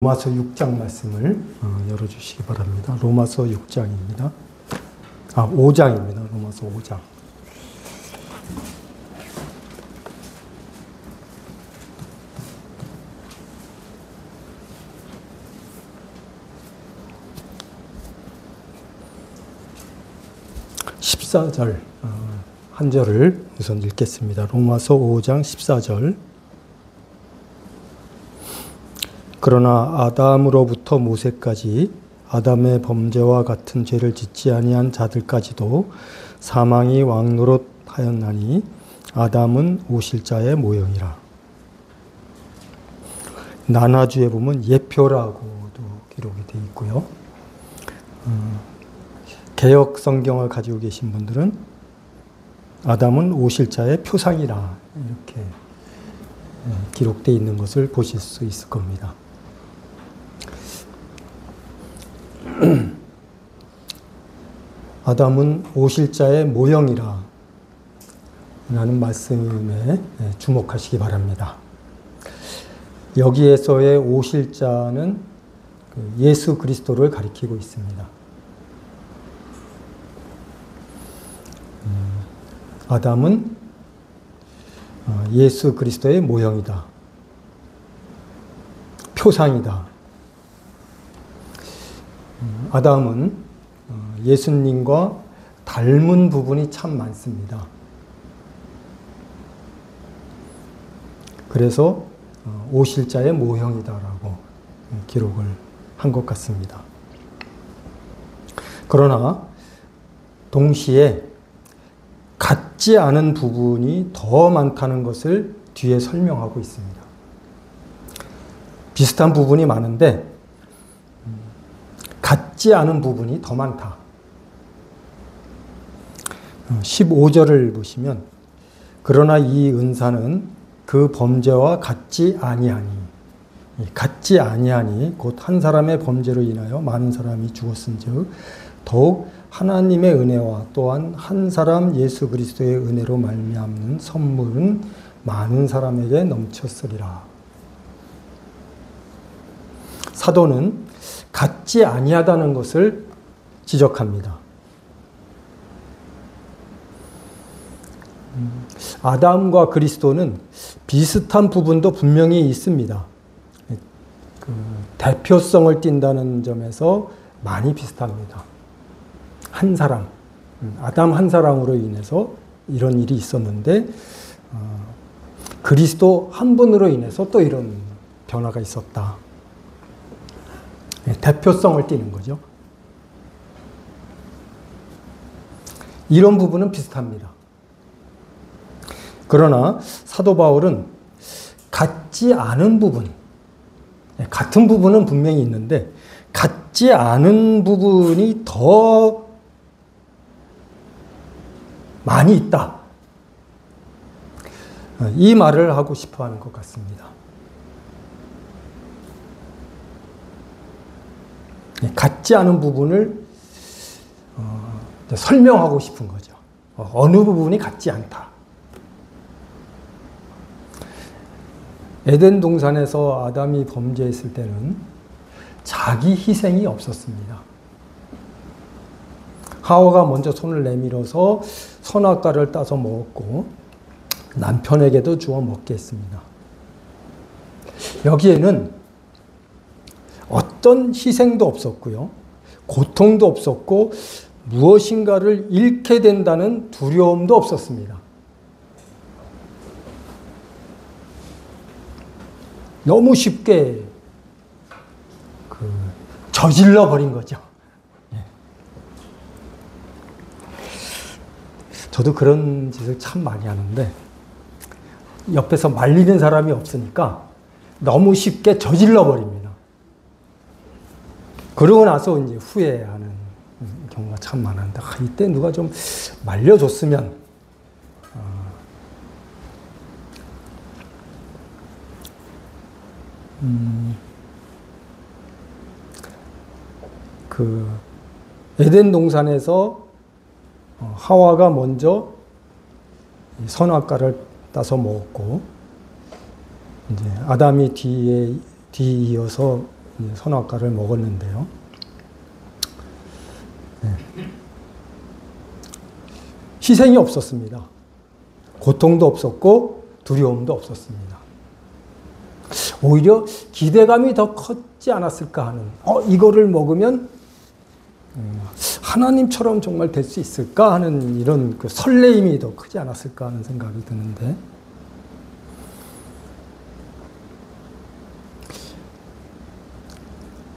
로마서 6장 말씀을 열어주시기 바랍니다. 로마서 6장입니다. 5장입니다. 로마서 5장. 한 절을 우선 읽겠습니다. 로마서 5장 14절. 그러나 아담으로부터 모세까지 아담의 범죄와 같은 죄를 짓지 아니한 자들까지도 사망이 왕노릇하였나니 아담은 오실자의 모형이라. 난화주에 보면 예표라고도 기록이 되어 있고요. 개역 성경을 가지고 계신 분들은 아담은 오실자의 표상이라 이렇게 기록되어 있는 것을 보실 수 있을 겁니다. 아담은 오실자의 모형이라 라는 말씀에 주목하시기 바랍니다. 여기에서의 오실자는 예수 그리스도를 가리키고 있습니다. 아담은 예수 그리스도의 모형이다. 표상이다. 아담은 예수님과 닮은 부분이 참 많습니다. 그래서 오실자의 모형이다라고 기록을 한 것 같습니다. 그러나 동시에 같지 않은 부분이 더 많다는 것을 뒤에 설명하고 있습니다. 비슷한 부분이 많은데 같지 않은 부분이 더 많다. 15절을 보시면 그러나 이 은사는 그 범죄와 같지 아니하니 곧 한 사람의 범죄로 인하여 많은 사람이 죽었은즉 더욱 하나님의 은혜와 또한 한 사람 예수 그리스도의 은혜로 말미암는 선물은 많은 사람에게 넘쳤으리라. 사도는 같지 아니하다는 것을 지적합니다. 아담과 그리스도는 비슷한 부분도 분명히 있습니다. 대표성을 띈다는 점에서 많이 비슷합니다. 한 사람, 아담 한 사람으로 인해서 이런 일이 있었는데 그리스도 한 분으로 인해서 또 이런 변화가 있었다. 대표성을 띠는 거죠. 이런 부분은 비슷합니다. 그러나 사도 바울은 같지 않은 부분, 같은 부분은 분명히 있는데 같지 않은 부분이 더 많이 있다. 이 말을 하고 싶어 하는 것 같습니다. 같지 않은 부분을 설명하고 싶은 거죠. 어느 부분이 같지 않다. 에덴 동산에서 아담이 범죄했을 때는 자기 희생이 없었습니다. 하와가 먼저 손을 내밀어서 선악과를 따서 먹었고 남편에게도 주어 먹게 했습니다. 여기에는 어떤 희생도 없었고요. 고통도 없었고 무엇인가를 잃게 된다는 두려움도 없었습니다. 너무 쉽게 저질러 버린 거죠. 저도 그런 짓을 참 많이 하는데 옆에서 말리는 사람이 없으니까 너무 쉽게 저질러 버립니다. 그러고 나서 이제 후회하는 경우가 참 많은데 이때 누가 좀 말려줬으면 에덴 동산에서 하와가 먼저 선악과를 따서 먹었고 이제 아담이 뒤이어서 선악과를 먹었는데요. 네. 희생이 없었습니다. 고통도 없었고 두려움도 없었습니다. 오히려 기대감이 더 컸지 않았을까 하는, 이거를 먹으면 하나님처럼 정말 될 수 있을까 하는 이런 그 설레임이 더 크지 않았을까 하는 생각이 드는데,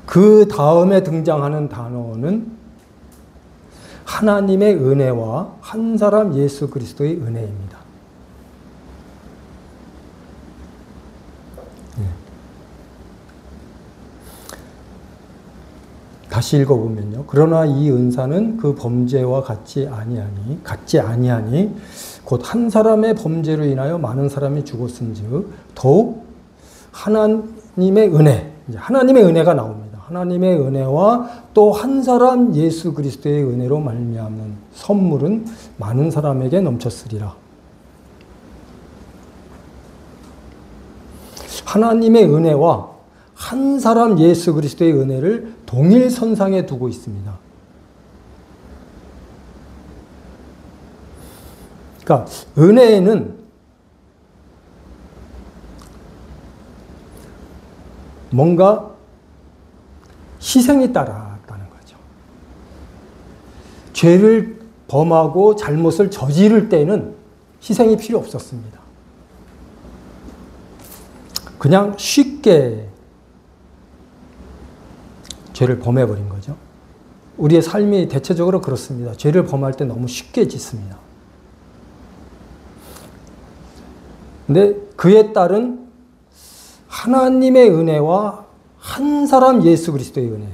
그 다음에 등장하는 단어는 하나님의 은혜와 한 사람 예수 그리스도의 은혜입니다. 다시 읽어보면요. 그러나 이 은사는 그 범죄와 같지 아니하니 곧 한 사람의 범죄로 인하여 많은 사람이 죽었은즉 더욱 하나님의 은혜, 하나님의 은혜가 나옵니다. 하나님의 은혜와 또 한 사람 예수 그리스도의 은혜로 말미암는 선물은 많은 사람에게 넘쳤으리라. 하나님의 은혜와 한 사람 예수 그리스도의 은혜를 동일선상에 두고 있습니다. 그러니까 은혜에는 뭔가 희생이 따랐다는 거죠. 죄를 범하고 잘못을 저지를 때는 희생이 필요 없었습니다. 그냥 쉽게 죄를 범해버린 거죠. 우리의 삶이 대체적으로 그렇습니다. 죄를 범할 때 너무 쉽게 짓습니다. 근데 그에 따른 하나님의 은혜와 한 사람 예수 그리스도의 은혜.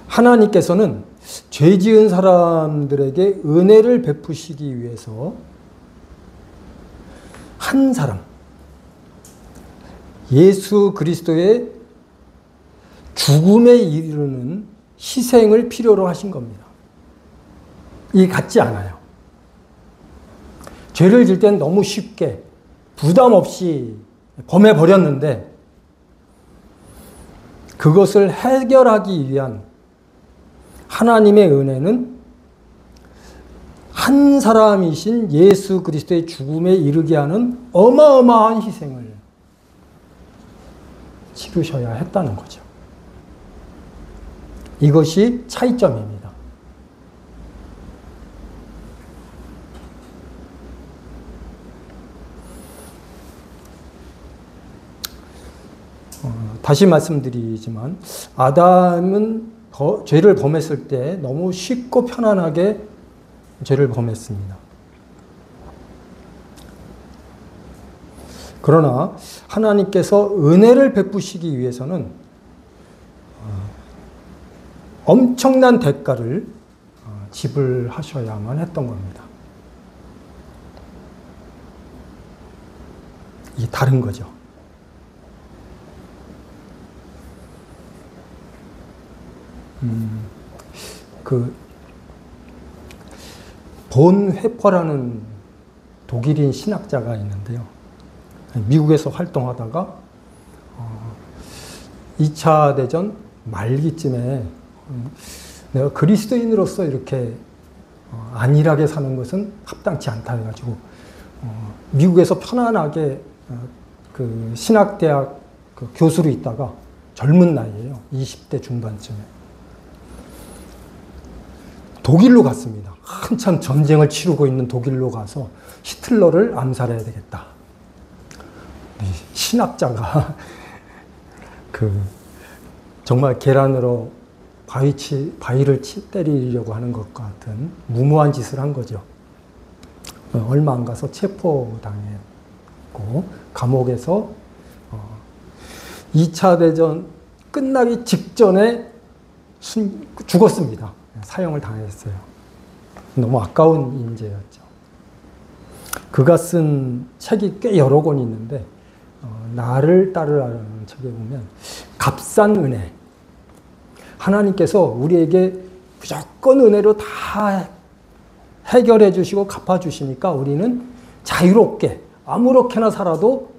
하나님께서는 죄 지은 사람들에게 은혜를 베푸시기 위해서 한 사람, 예수 그리스도의 죽음에 이르는 희생을 필요로 하신 겁니다. 이게 같지 않아요. 죄를 질 때는 너무 쉽게 부담 없이 범해버렸는데 그것을 해결하기 위한 하나님의 은혜는 한 사람이신 예수 그리스도의 죽음에 이르게 하는 어마어마한 희생을 치르셔야 했다는 거죠. 이것이 차이점입니다. 다시 말씀드리지만 아담은 죄를 범했을 때 너무 쉽고 편안하게 죄를 범했습니다. 그러나 하나님께서 은혜를 베푸시기 위해서는 엄청난 대가를 지불하셔야만 했던 겁니다. 이게 다른 거죠. 본 회퍼라는 독일인 신학자가 있는데요. 미국에서 활동하다가 2차 대전 말기쯤에 내가 그리스도인으로서 이렇게 안일하게 사는 것은 합당치 않다 해가지고 미국에서 편안하게 그 신학대학 그 교수로 있다가 젊은 나이에요. 20대 중반쯤에 독일로 갔습니다. 한참 전쟁을 치르고 있는 독일로 가서 히틀러를 암살해야 되겠다. 신학자가 정말 계란으로 바위를 때리려고 하는 것 같은 무모한 짓을 한 거죠. 얼마 안 가서 체포당했고 감옥에서 2차 대전 끝나기 직전에 죽었습니다. 사형을 당했어요. 너무 아까운 인재였죠. 그가 쓴 책이 꽤 여러 권 있는데 나를 따르라는 책에 보면 값싼 은혜, 하나님께서 우리에게 무조건 은혜로 다 해결해 주시고 갚아 주시니까 우리는 자유롭게 아무렇게나 살아도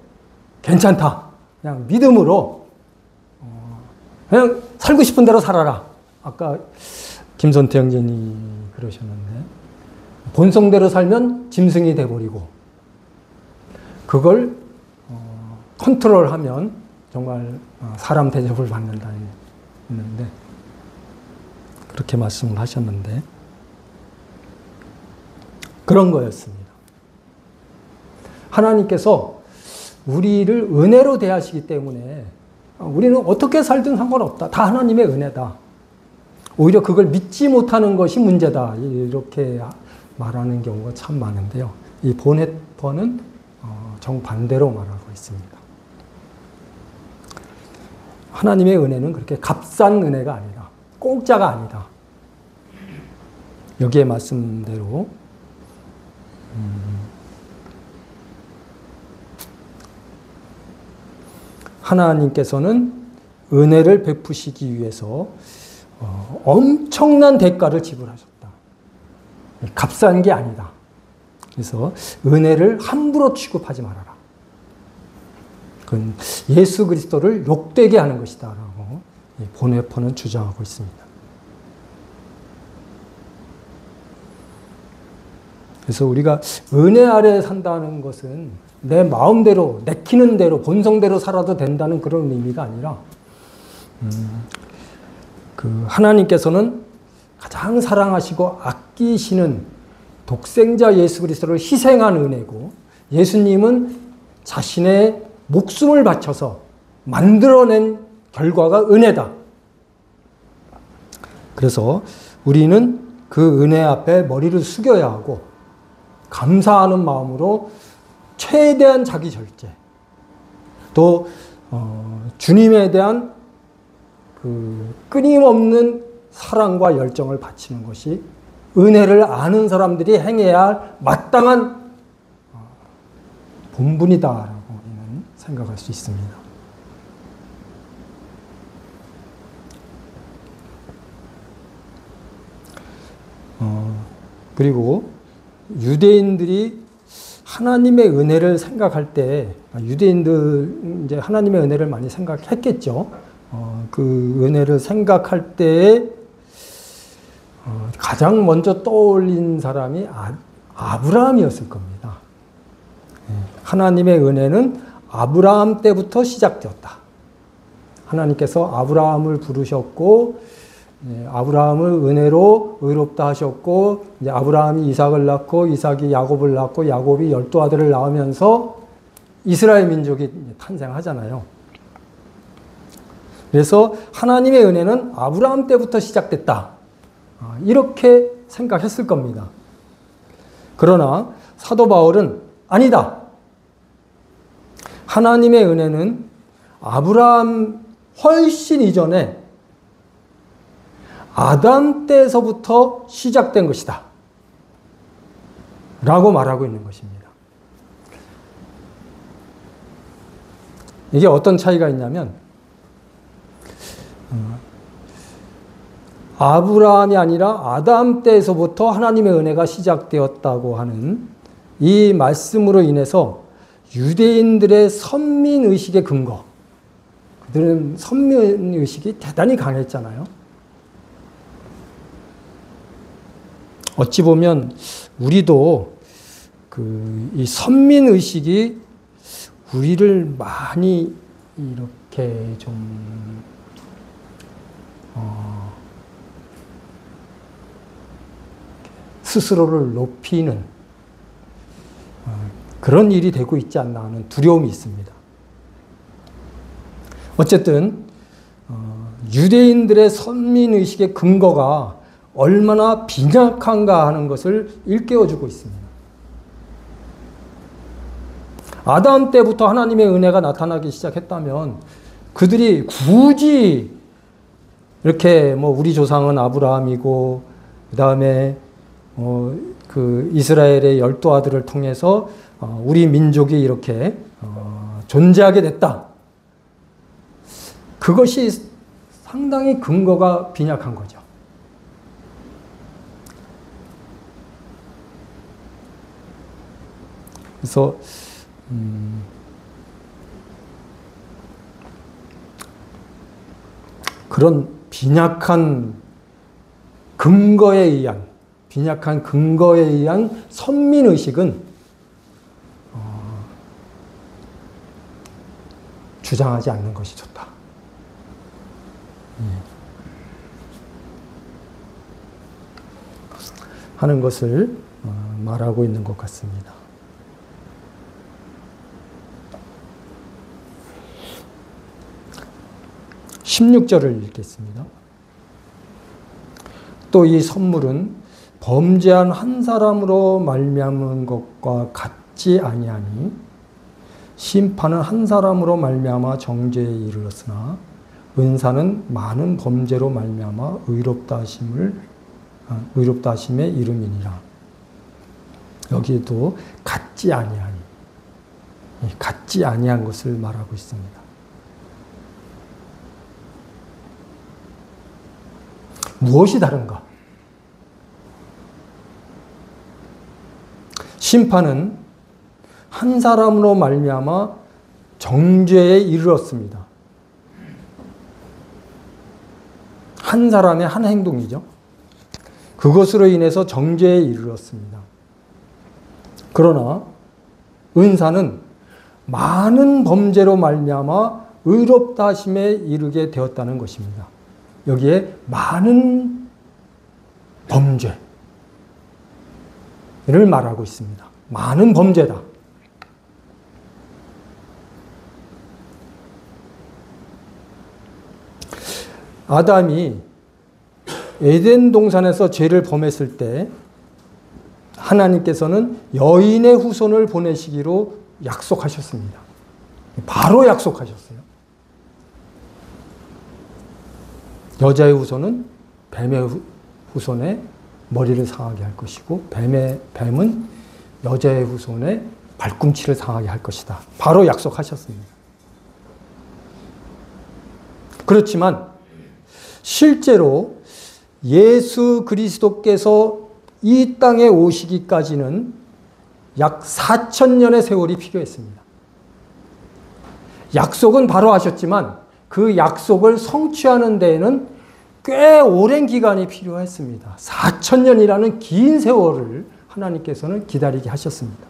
괜찮다. 그냥 믿음으로 그냥 살고 싶은 대로 살아라. 아까 김선태 형제님이 그러셨는데 본성대로 살면 짐승이 돼버리고 그걸 컨트롤하면 정말 사람 대접을 받는다 했는데 그렇게 말씀을 하셨는데 그런 거였습니다. 하나님께서 우리를 은혜로 대하시기 때문에 우리는 어떻게 살든 상관없다. 다 하나님의 은혜다. 오히려 그걸 믿지 못하는 것이 문제다. 이렇게 말하는 경우가 참 많은데요. 이 보네퍼는 정반대로 말하고 있습니다. 하나님의 은혜는 그렇게 값싼 은혜가 아니라 공짜가 아니다. 여기에 말씀대로 하나님께서는 은혜를 베푸시기 위해서 엄청난 대가를 지불하셨다. 값싼 게 아니다. 그래서 은혜를 함부로 취급하지 말아라. 그건 예수 그리스도를 욕되게 하는 것이다 라고 보네퍼는 주장하고 있습니다. 그래서 우리가 은혜 아래 산다는 것은 내 마음대로, 내키는 대로, 본성대로 살아도 된다는 그런 의미가 아니라 그 하나님께서는 가장 사랑하시고 아끼시는 독생자 예수 그리스도를 희생한 은혜고 예수님은 자신의 목숨을 바쳐서 만들어낸 결과가 은혜다. 그래서 우리는 그 은혜 앞에 머리를 숙여야 하고 감사하는 마음으로 최대한 자기 절제 또 주님에 대한 그 끊임없는 사랑과 열정을 바치는 것이 은혜를 아는 사람들이 행해야 할 마땅한 본분이다라고 생각할 수 있습니다. 그리고 유대인들이 하나님의 은혜를 생각할 때 유대인들 이제 하나님의 은혜를 많이 생각했겠죠. 그 은혜를 생각할 때에 가장 먼저 떠올린 사람이 아브라함이었을 겁니다. 하나님의 은혜는 아브라함 때부터 시작되었다. 하나님께서 아브라함을 부르셨고 아브라함을 은혜로 의롭다 하셨고 이제 아브라함이 이삭을 낳고 이삭이 야곱을 낳고 야곱이 12아들을 낳으면서 이스라엘 민족이 탄생하잖아요. 그래서 하나님의 은혜는 아브라함 때부터 시작됐다. 이렇게 생각했을 겁니다. 그러나 사도 바울은 아니다. 하나님의 은혜는 아브라함 훨씬 이전에 아담 때에서부터 시작된 것이다. 라고 말하고 있는 것입니다. 이게 어떤 차이가 있냐면 아브라함이 아니라 아담 때에서부터 하나님의 은혜가 시작되었다고 하는 이 말씀으로 인해서 유대인들의 선민의식의 근거, 그들은 선민의식이 대단히 강했잖아요. 어찌 보면 우리도 이 선민의식이 우리를 많이 이렇게 좀 스스로를 높이는 그런 일이 되고 있지 않나 하는 두려움이 있습니다. 어쨌든 유대인들의 선민의식의 근거가 얼마나 빈약한가 하는 것을 일깨워주고 있습니다. 아담 때부터 하나님의 은혜가 나타나기 시작했다면 그들이 굳이 이렇게 우리 조상은 아브라함이고 그 다음에 그 이스라엘의 12아들을 통해서 우리 민족이 이렇게 존재하게 됐다. 그것이 상당히 근거가 빈약한 거죠. 그래서 그런 빈약한 근거에 의한 선민의식은 주장하지 않는 것이 좋다. 하는 것을 말하고 있는 것 같습니다. 16절을 읽겠습니다. 또 이 선물은 범죄한 한 사람으로 말미암은 것과 같지 아니하니 심판은 한 사람으로 말미암아 정죄에 이르렀으나 은사는 많은 범죄로 말미암아 의롭다 하심에 이름이니라. 여기에도 같지 아니하니, 같지 아니한 것을 말하고 있습니다. 무엇이 다른가? 심판은 한 사람으로 말미암아 정죄에 이르렀습니다. 한 사람의 한 행동이죠. 그것으로 인해서 정죄에 이르렀습니다. 그러나 은사는 많은 범죄로 말미암아 의롭다 하심에 이르게 되었다는 것입니다. 여기에 많은 범죄를 말하고 있습니다. 많은 범죄다. 아담이 에덴 동산에서 죄를 범했을 때 하나님께서는 여인의 후손을 보내시기로 약속하셨습니다. 바로 약속하셨어요. 여자의 후손은 뱀의 후손의 머리를 상하게 할 것이고 뱀은 여자의 후손의 발꿈치를 상하게 할 것이다. 바로 약속하셨습니다. 그렇지만 실제로 예수 그리스도께서 이 땅에 오시기까지는 약 4,000년의 세월이 필요했습니다. 약속은 바로 하셨지만 그 약속을 성취하는 데에는 꽤 오랜 기간이 필요했습니다. 4,000년이라는 긴 세월을 하나님께서는 기다리게 하셨습니다.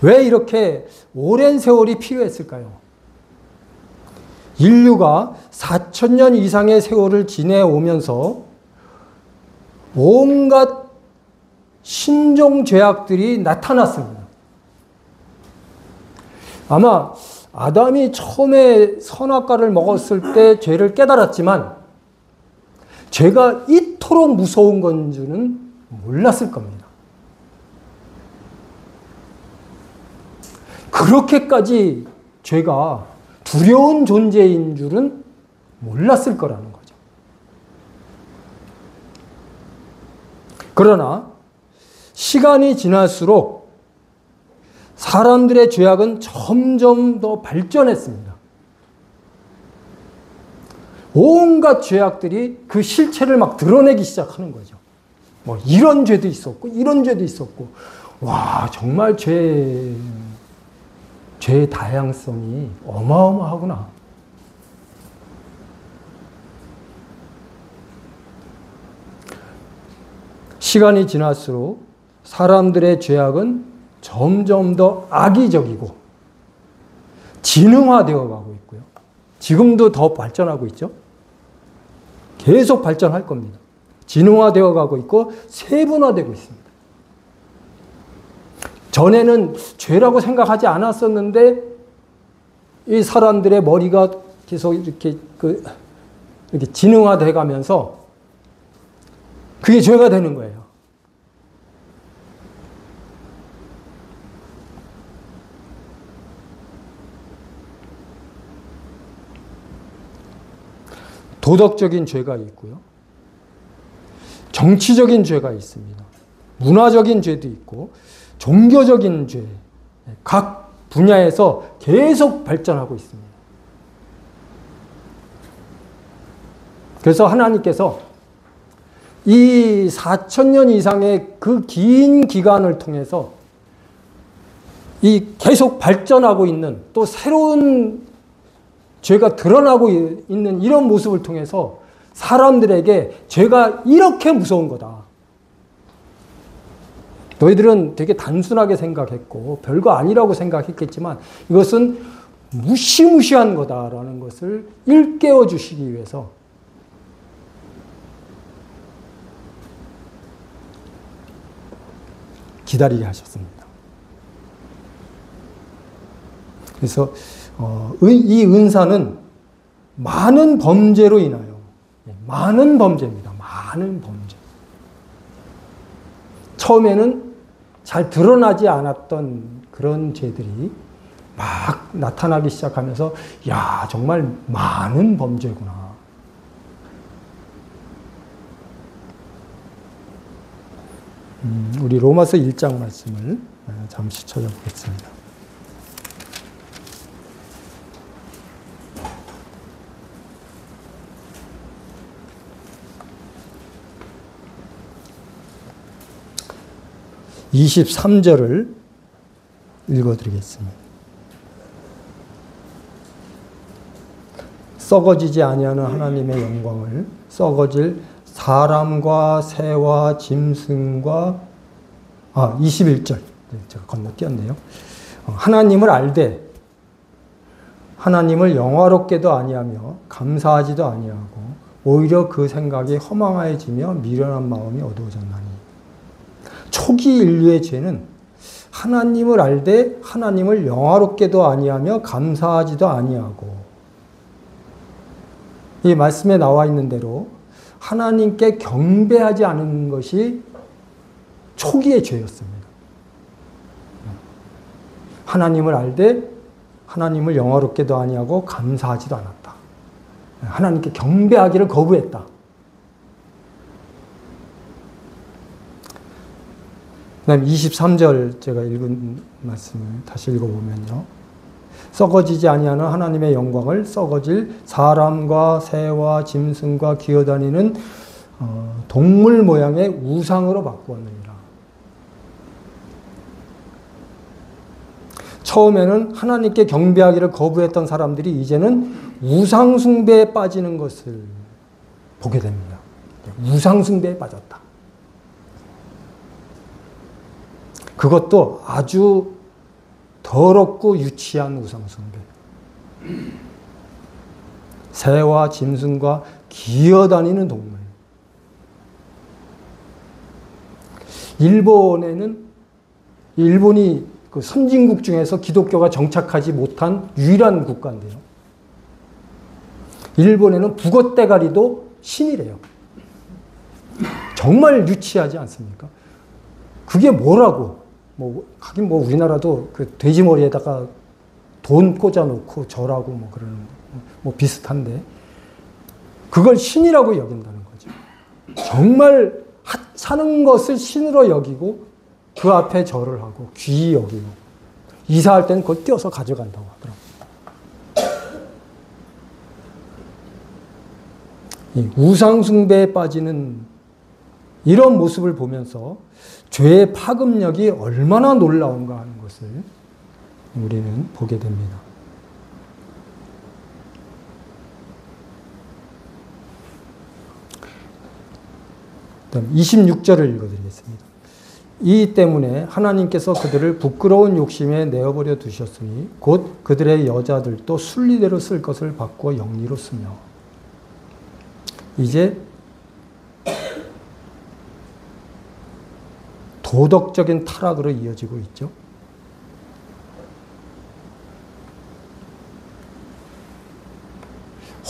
왜 이렇게 오랜 세월이 필요했을까요? 인류가 4,000년 이상의 세월을 지내오면서 온갖 신종 죄악들이 나타났습니다. 아마 아담이 처음에 선악과를 먹었을 때 죄를 깨달았지만 죄가 이토록 무서운 건 줄은 몰랐을 겁니다. 그렇게까지 죄가 두려운 존재인 줄은 몰랐을 거라는 거죠. 그러나 시간이 지날수록 사람들의 죄악은 점점 더 발전했습니다. 온갖 죄악들이 그 실체를 막 드러내기 시작하는 거죠. 뭐 이런 죄도 있었고 이런 죄도 있었고, 와 정말 죄의 다양성이 어마어마하구나. 시간이 지날수록 사람들의 죄악은 점점 더 악의적이고 지능화되어 가고 있고요. 지금도 더 발전하고 있죠. 계속 발전할 겁니다. 지능화되어 가고 있고 세분화되고 있습니다. 전에는 죄라고 생각하지 않았었는데 이 사람들의 머리가 계속 이렇게 지능화돼 가면서 그게 죄가 되는 거예요. 도덕적인 죄가 있고요. 정치적인 죄가 있습니다. 문화적인 죄도 있고 종교적인 죄, 각 분야에서 계속 발전하고 있습니다. 그래서 하나님께서 이 4,000년 이상의 그 긴 기간을 통해서 이 계속 발전하고 있는 또 새로운 죄가 드러나고 있는 이런 모습을 통해서 사람들에게 죄가 이렇게 무서운 거다. 너희들은 되게 단순하게 생각했고 별거 아니라고 생각했겠지만 이것은 무시무시한 거다라는 것을 일깨워 주시기 위해서 기다리게 하셨습니다. 그래서 이 은사는 많은 범죄로 인하여 많은 범죄입니다. 많은 범죄. 처음에는 잘 드러나지 않았던 그런 죄들이 막 나타나기 시작하면서 야, 정말 많은 범죄구나. 우리 로마서 1장 말씀을 잠시 찾아보겠습니다. (23절을) 읽어드리겠습니다. 썩어지지 아니하는 하나님의 영광을 썩어질 사람과 새와 짐승과 21절 제가 건너뛰었네요. 하나님을 알되 하나님을 영화롭게도 아니하며 감사하지도 아니하고 오히려 그 생각이 허망해지며 미련한 마음이 어두워졌나니. 초기 인류의 죄는 하나님을 알되 하나님을 영화롭게도 아니하며 감사하지도 아니하고, 이 말씀에 나와 있는 대로 하나님께 경배하지 않은 것이 초기의 죄였습니다. 하나님을 알되 하나님을 영화롭게도 아니하고 감사하지도 않았다. 하나님께 경배하기를 거부했다. 그 다음에 23절 제가 읽은 말씀을 다시 읽어보면요. 썩어지지 아니하는 하나님의 영광을 썩어질 사람과 새와 짐승과 기어다니는 동물 모양의 우상으로 바꾸었느니라. 처음에는 하나님께 경배하기를 거부했던 사람들이 이제는 우상 숭배에 빠지는 것을 보게 됩니다. 우상 숭배에 빠졌다. 그것도 아주 더럽고 유치한 우상 숭배. 새와 짐승과 기어다니는 동물. 일본이 그 선진국 중에서 기독교가 정착하지 못한 유일한 국가인데요. 일본에는 북어대가리도 신이래요. 정말 유치하지 않습니까? 그게 뭐라고? 하긴 우리나라도 그 돼지 머리에다가 돈 꽂아놓고 절하고 그러는 비슷한데, 그걸 신이라고 여긴다는 거죠. 정말 사는 것을 신으로 여기고 그 앞에 절을 하고 귀히 여기고, 이사할 때는 그걸 떼어서 가져간다고 하더라고요. 이 우상숭배에 빠지는 이런 모습을 보면서 죄의 파급력이 얼마나 놀라운가 하는 것을 우리는 보게 됩니다. 그다음 26절을 읽어드리겠습니다. 이 때문에 하나님께서 그들을 부끄러운 욕심에 내어버려 두셨으니 곧 그들의 여자들도 순리대로 쓸 것을 바꾸어 영리로 쓰며. 이제 도덕적인 타락으로 이어지고 있죠.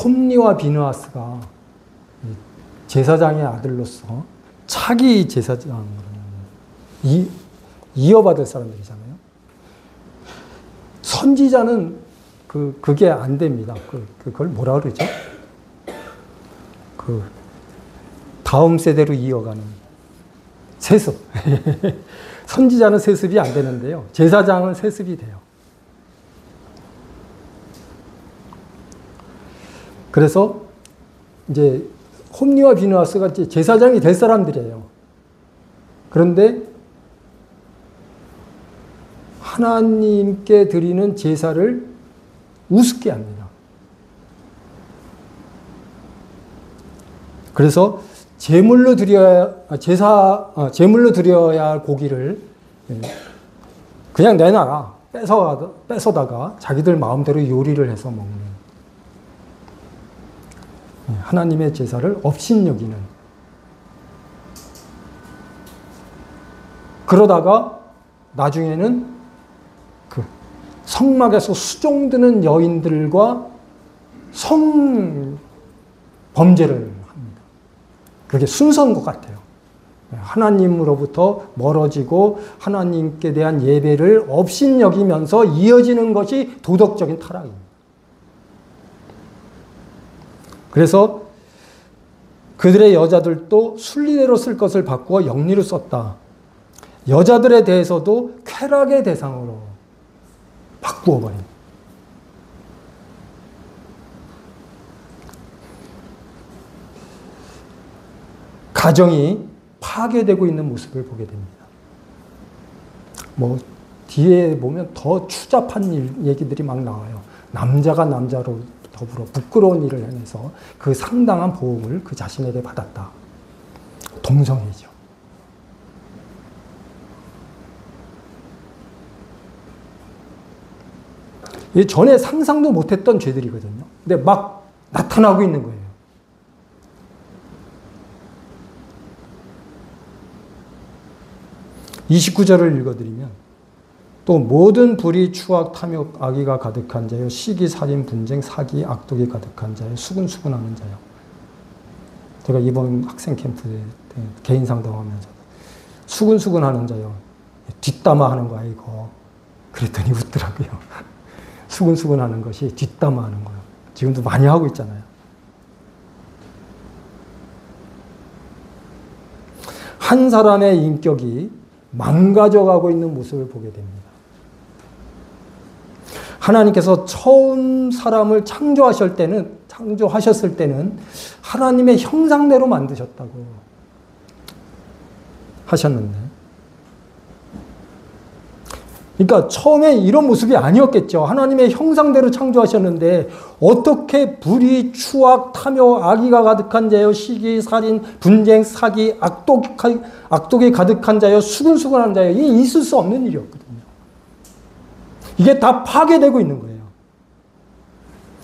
홈리와 비느하스가 제사장의 아들로서 차기 제사장으로 이어받을 사람들이잖아요. 선지자는 그게 안 됩니다. 그걸 뭐라 그러죠? 다음 세대로 이어가는 세습. 선지자는 세습이 안 되는데요. 제사장은 세습이 돼요. 그래서 이제 홈리와 비느하스가 제사장이 될 사람들이에요. 그런데 하나님께 드리는 제사를 우습게 합니다. 그래서 제물로 드려야 할 고기를 그냥 내놔라. 뺏어다가 자기들 마음대로 요리를 해서 먹는, 하나님의 제사를 업신여기는, 그러다가 나중에는 그 성막에서 수종드는 여인들과 성범죄를 합니다. 그게 순서인 것 같아요. 하나님으로부터 멀어지고 하나님께 대한 예배를 업신여기면서 이어지는 것이 도덕적인 타락입니다. 그래서 그들의 여자들도 순리대로 쓸 것을 바꾸어 영리로 썼다. 여자들에 대해서도 쾌락의 대상으로 바꾸어 버립니다. 가정이 파괴되고 있는 모습을 보게 됩니다. 뭐 뒤에 보면 더 추잡한 얘기들이 막 나와요. 남자가 남자로 더불어 부끄러운 일을 해내서 그 상당한 보응을 그 자신에게 받았다. 동성애죠. 전에 상상도 못했던 죄들이거든요. 근데 막 나타나고 있는 거예요. 29절을 읽어드리면 또 모든 불의, 추악, 탐욕, 악의가 가득한 자요, 시기, 살인, 분쟁, 사기, 악독이 가득한 자요, 수근수근하는 자요. 제가 이번 학생 캠프 때 개인 상담하면서 수근수근하는 자요, 뒷담화하는 거야 이거. 그랬더니 웃더라고요. 수근수근하는 것이 뒷담화하는 거예요. 지금도 많이 하고 있잖아요. 한 사람의 인격이 망가져가고 있는 모습을 보게 됩니다. 하나님께서 처음 사람을 창조하셨을 때는 하나님의 형상대로 만드셨다고 하셨는데, 그러니까 처음에 이런 모습이 아니었겠죠. 하나님의 형상대로 창조하셨는데 어떻게 불의, 추악, 탐욕, 악의가 가득한 자여, 시기, 살인, 분쟁, 사기, 악독이 가득한 자여, 수근수근한 자여, 이게 있을 수 없는 일이었거든요. 이게 다 파괴되고 있는 거예요.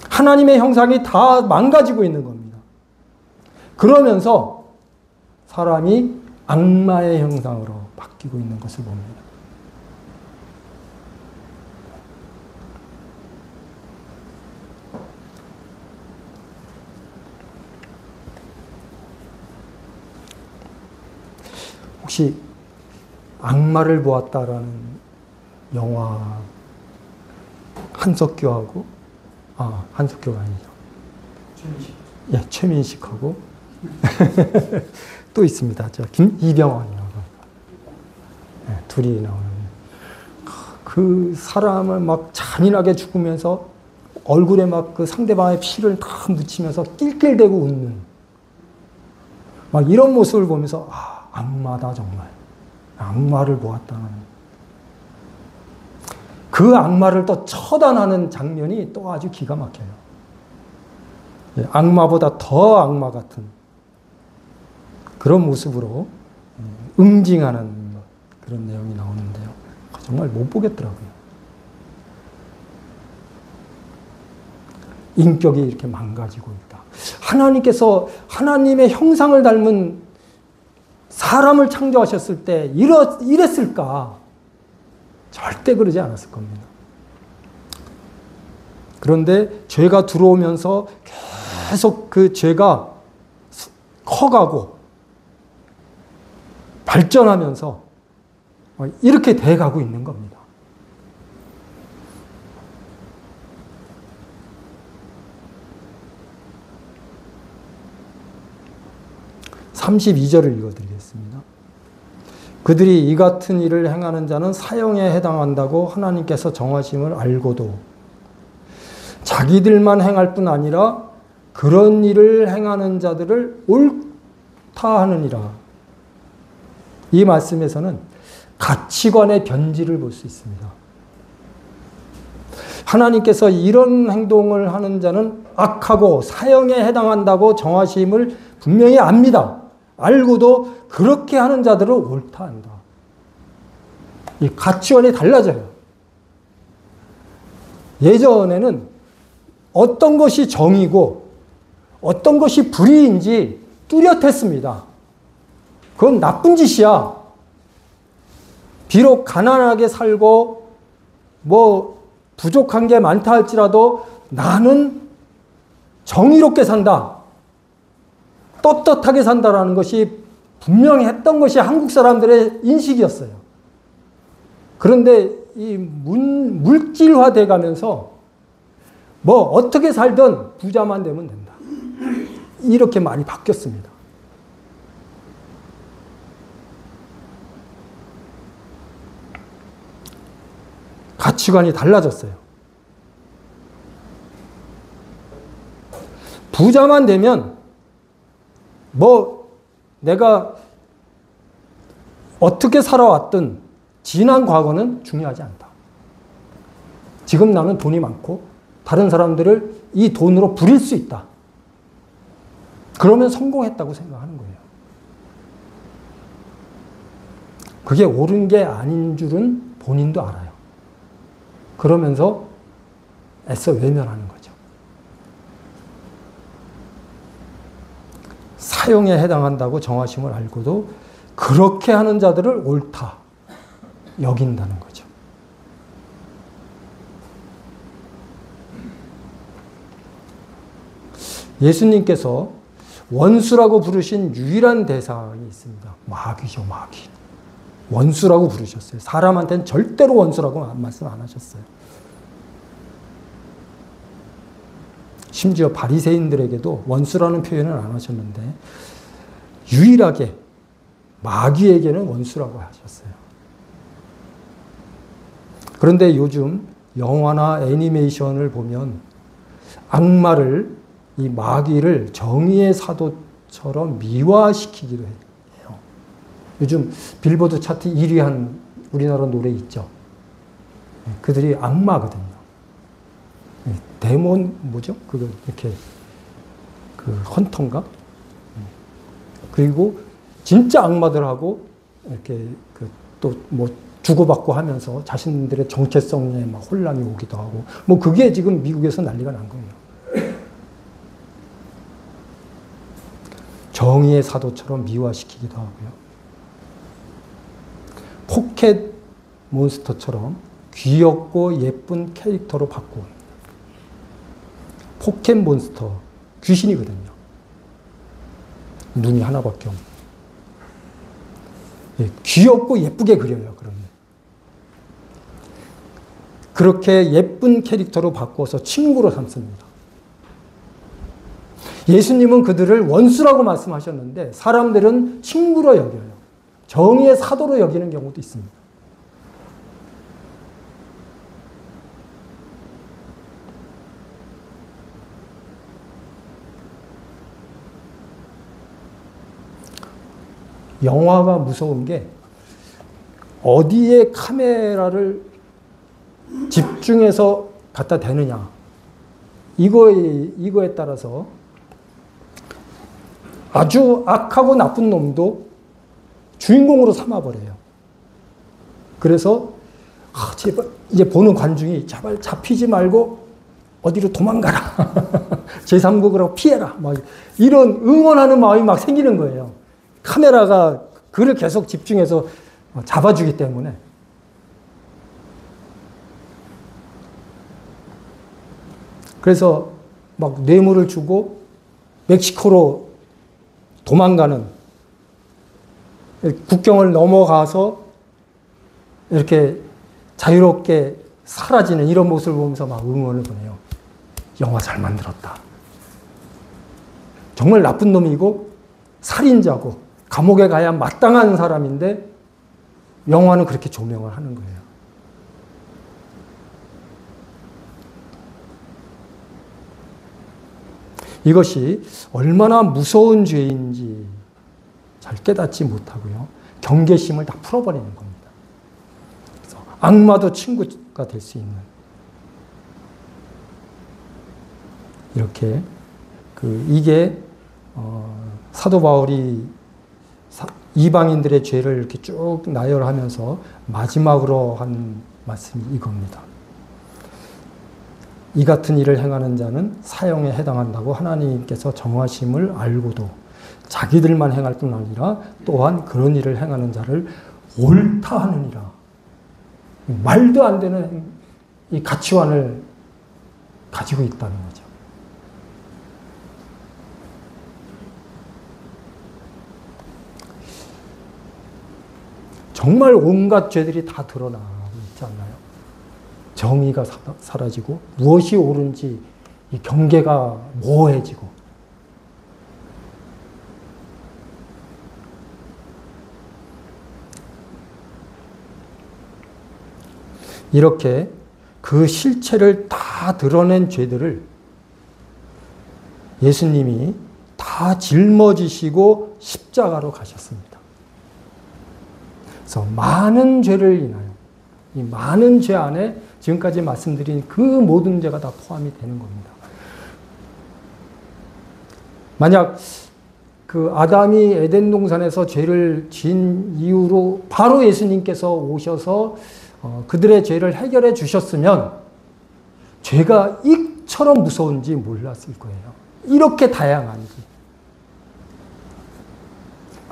하나님의 형상이 다 망가지고 있는 겁니다. 그러면서 사람이 악마의 형상으로 바뀌고 있는 것을 봅니다. 혹시 악마를 보았다라는 영화 한석규하고 한석규가 아니죠. 최민식하고 또 있습니다. 이병헌이라고. 둘이 나오는. 그 사람을 막 잔인하게 죽으면서 얼굴에 막 그 상대방의 피를 다 묻히면서 낄낄대고 웃는. 막 이런 모습을 보면서 악마다 정말. 악마를 보았다는. 그 악마를 또 처단하는 장면이 또 아주 기가 막혀요. 악마보다 더 악마 같은 그런 모습으로 응징하는 그런 내용이 나오는데요. 정말 못 보겠더라고요. 인격이 이렇게 망가지고 있다. 하나님께서 하나님의 형상을 닮은 사람을 창조하셨을 때 이랬을까? 절대 그러지 않았을 겁니다. 그런데 죄가 들어오면서 계속 그 죄가 커가고 발전하면서 이렇게 돼가고 있는 겁니다. (32절을) 읽어드리겠습니다. 그들이 이 같은 일을 행하는 자는 사형에 해당한다고 하나님께서 정하심을 알고도 자기들만 행할 뿐 아니라 그런 일을 행하는 자들을 옳다 하느니라. 이 말씀에서는 가치관의 변질을 볼 수 있습니다. 하나님께서 이런 행동을 하는 자는 악하고 사형에 해당한다고 정하심을 분명히 압니다. 알고도 그렇게 하는 자들을 옳다 한다. 이 가치관이 달라져요. 예전에는 어떤 것이 정이고 어떤 것이 불의인지 뚜렷했습니다. 그건 나쁜 짓이야. 비록 가난하게 살고 뭐 부족한 게 많다 할지라도 나는 정의롭게 산다. 떳떳하게 산다라는 것이 분명히 했던 것이 한국 사람들의 인식이었어요. 그런데 이 물질화돼 가면서 뭐 어떻게 살든 부자만 되면 된다. 이렇게 많이 바뀌었습니다. 가치관이 달라졌어요. 부자만 되면 뭐 내가 어떻게 살아왔든 지난 과거는 중요하지 않다. 지금 나는 돈이 많고 다른 사람들을 이 돈으로 부릴 수 있다. 그러면 성공했다고 생각하는 거예요. 그게 옳은 게 아닌 줄은 본인도 알아요. 그러면서 애써 외면하는 거죠. 사형에 해당한다고 정하심을 알고도 그렇게 하는 자들을 옳다 여긴다는 거죠. 예수님께서 원수라고 부르신 유일한 대상이 있습니다. 마귀죠, 마귀. 원수라고 부르셨어요. 사람한테는 절대로 원수라고 말씀 안 하셨어요. 심지어 바리새인들에게도 원수라는 표현을 안 하셨는데 유일하게 마귀에게는 원수라고 하셨어요. 그런데 요즘 영화나 애니메이션을 보면 악마를, 이 마귀를 정의의 사도처럼 미화시키기도 해요. 요즘 빌보드 차트 1위 한 우리나라 노래 있죠. 그들이 악마거든요. 데몬 뭐죠? 그거 이렇게 그 헌터인가? 그리고 진짜 악마들하고 이렇게 그 또 뭐 주고받고 하면서 자신들의 정체성에 막 혼란이 오기도 하고 뭐 그게 지금 미국에서 난리가 난 거예요. 정의의 사도처럼 미화시키기도 하고요. 포켓 몬스터처럼 귀엽고 예쁜 캐릭터로 바꾸고 포켓 몬스터 귀신이거든요. 눈이 하나밖에 없는. 예, 귀엽고 예쁘게 그려요. 그러면 그렇게 예쁜 캐릭터로 바꿔서 친구로 삼습니다. 예수님은 그들을 원수라고 말씀하셨는데 사람들은 친구로 여겨요. 정의의 사도로 여기는 경우도 있습니다. 영화가 무서운 게 어디에 카메라를 집중해서 갖다 대느냐. 이거에 따라서 아주 악하고 나쁜 놈도 주인공으로 삼아버려요. 그래서 제발 이제 보는 관중이 제발 잡히지 말고 어디로 도망가라. 제3국으로 피해라. 막 이런 응원하는 마음이 막 생기는 거예요. 카메라가 그를 계속 집중해서 잡아주기 때문에. 그래서 막 뇌물을 주고 멕시코로 도망가는, 국경을 넘어가서 이렇게 자유롭게 사라지는 이런 모습을 보면서 막 응원을 보내요. 영화 잘 만들었다. 정말 나쁜 놈이고 살인자고 감옥에 가야 마땅한 사람인데 영화는 그렇게 조명을 하는 거예요. 이것이 얼마나 무서운 죄인지 잘 깨닫지 못하고요. 경계심을 다 풀어버리는 겁니다. 그래서 악마도 친구가 될 수 있는 이렇게 이게 사도 바울이 이방인들의 죄를 이렇게 쭉 나열하면서 마지막으로 한 말씀이 이겁니다. 이 같은 일을 행하는 자는 사형에 해당한다고 하나님께서 정하심을 알고도 자기들만 행할 뿐 아니라 또한 그런 일을 행하는 자를 옳다 하느니라. 말도 안 되는 이 가치관을 가지고 있다는 거죠. 정말 온갖 죄들이 다 드러나고 있지 않나요? 정의가 사라지고 무엇이 옳은지 이 경계가 모호해지고 이렇게 그 실체를 다 드러낸 죄들을 예수님이 다 짊어지시고 십자가로 가셨습니다. 그래서 많은 죄를 인하여 이 많은 죄 안에 지금까지 말씀드린 그 모든 죄가 다 포함이 되는 겁니다. 만약 그 아담이 에덴 동산에서 죄를 지은 이후로 바로 예수님께서 오셔서 그들의 죄를 해결해 주셨으면 죄가 이처럼 무서운지 몰랐을 거예요. 이렇게 다양한지,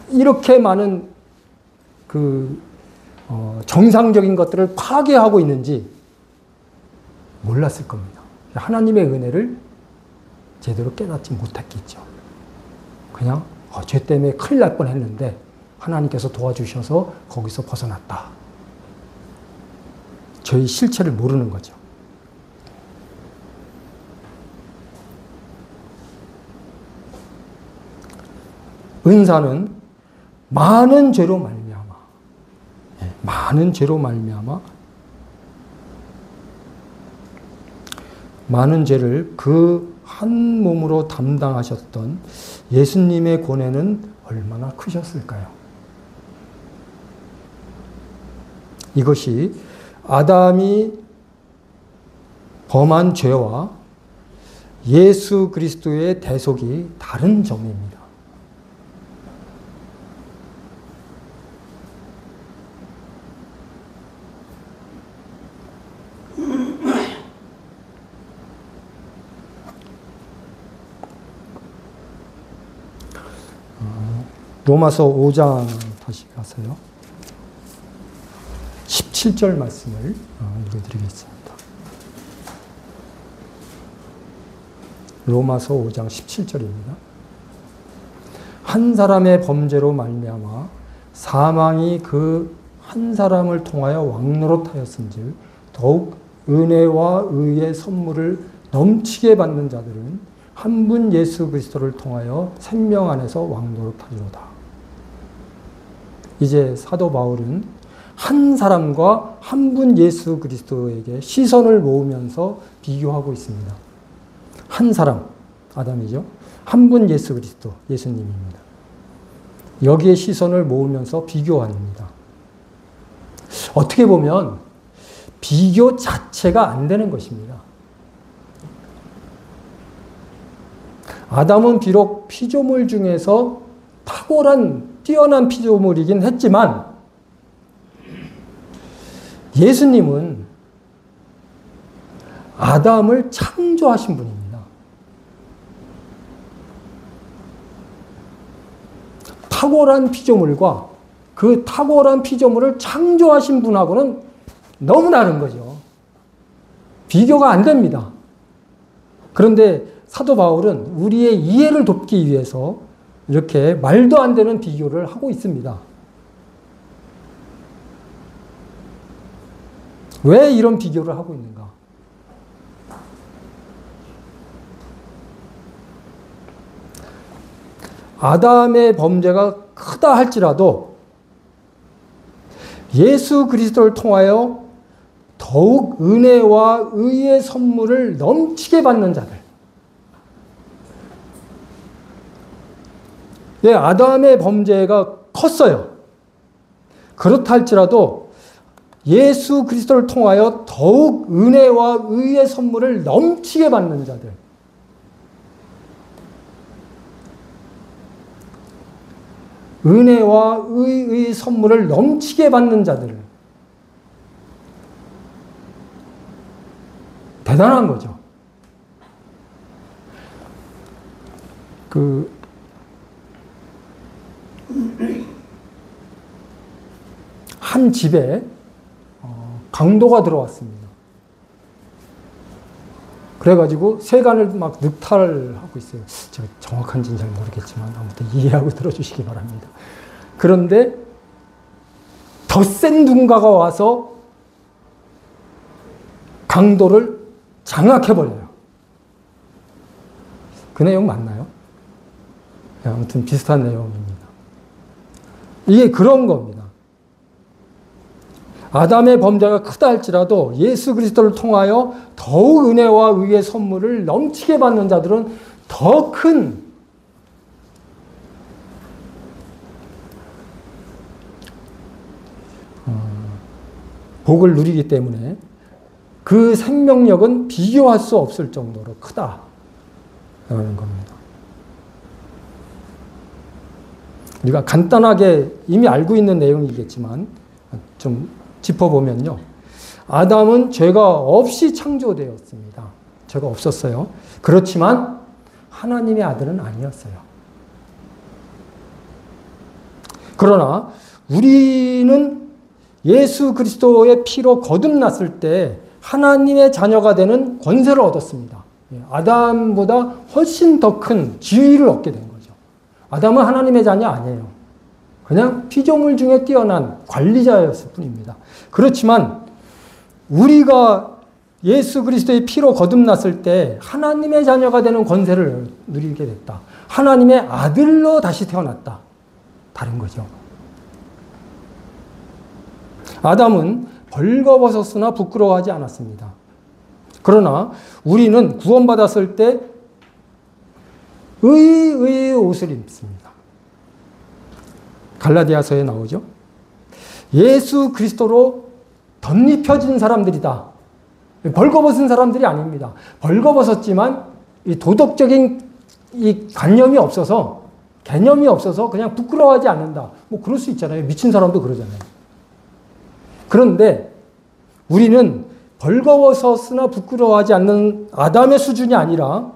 이렇게 많은 정상적인 것들을 파괴하고 있는지 몰랐을 겁니다. 하나님의 은혜를 제대로 깨닫지 못했겠죠. 그냥 죄 때문에 큰일 날 뻔했는데 하나님께서 도와주셔서 거기서 벗어났다. 저희 실체를 모르는 거죠. 은사는 많은 죄로 말미암아 많은 죄를 그 한 몸으로 담당하셨던 예수님의 고뇌는 얼마나 크셨을까요? 이것이 아담이 범한 죄와 예수 그리스도의 대속이 다른 점입니다. 로마서 5장 다시 가세요. 17절 말씀을 읽어드리겠습니다. 로마서 5장 17절입니다. 한 사람의 범죄로 말미암아 사망이 그 한 사람을 통하여 왕노릇하였은즉 더욱 은혜와 의의 선물을 넘치게 받는 자들은 한 분 예수 그리스도를 통하여 생명 안에서 왕노릇하리로다. 이제 사도 바울은 한 사람과 한 분 예수 그리스도에게 시선을 모으면서 비교하고 있습니다. 한 사람, 아담이죠. 한 분 예수 그리스도, 예수님입니다. 여기에 시선을 모으면서 비교합니다. 어떻게 보면 비교 자체가 안 되는 것입니다. 아담은 비록 피조물 중에서 탁월한, 뛰어난 피조물이긴 했지만 예수님은 아담을 창조하신 분입니다. 탁월한 피조물과 그 탁월한 피조물을 창조하신 분하고는 너무 다른 거죠. 비교가 안 됩니다. 그런데 사도 바울은 우리의 이해를 돕기 위해서 이렇게 말도 안 되는 비교를 하고 있습니다. 왜 이런 비교를 하고 있는가? 아담의 범죄가 크다 할지라도 예수 그리스도를 통하여 더욱 은혜와 의의 선물을 넘치게 받는 자들, 예, 아담의 범죄가 컸어요. 그렇다 할지라도 예수 그리스도를 통하여 더욱 은혜와 의의 선물을 넘치게 받는 자들, 은혜와 의의 선물을 넘치게 받는 자들, 대단한 거죠. 한 집에 강도가 들어왔습니다. 그래가지고 세간을 막 늑탈하고 있어요. 제가 정확한지는 잘 모르겠지만 아무튼 이해하고 들어주시기 바랍니다. 그런데 더 센 누군가가 와서 강도를 장악해버려요. 그 내용 맞나요? 아무튼 비슷한 내용입니다. 이게 그런 겁니다. 아담의 범죄가 크다 할지라도 예수 그리스도를 통하여 더욱 은혜와 의의 선물을 넘치게 받는 자들은 더 큰 복을 누리기 때문에 그 생명력은 비교할 수 없을 정도로 크다라는 겁니다. 우리가 간단하게 이미 알고 있는 내용이겠지만 좀 짚어보면요. 아담은 죄가 없이 창조되었습니다. 죄가 없었어요. 그렇지만 하나님의 아들은 아니었어요. 그러나 우리는 예수 그리스도의 피로 거듭났을 때 하나님의 자녀가 되는 권세를 얻었습니다. 아담보다 훨씬 더 큰 지위를 얻게 된 거죠. 아담은 하나님의 자녀 아니에요. 그냥 피조물 중에 뛰어난 관리자였을 뿐입니다. 그렇지만 우리가 예수 그리스도의 피로 거듭났을 때 하나님의 자녀가 되는 권세를 누리게 됐다. 하나님의 아들로 다시 태어났다. 다른 거죠. 아담은 벌거벗었으나 부끄러워하지 않았습니다. 그러나 우리는 구원받았을 때 의의 옷을 입습니다. 갈라디아서에 나오죠. 예수 그리스도로 덧입혀진 사람들이다. 벌거벗은 사람들이 아닙니다. 벌거벗었지만 이 도덕적인 이 관념이 없어서, 개념이 없어서 그냥 부끄러워하지 않는다. 뭐 그럴 수 있잖아요. 미친 사람도 그러잖아요. 그런데 우리는 벌거벗었으나 부끄러워하지 않는 아담의 수준이 아니라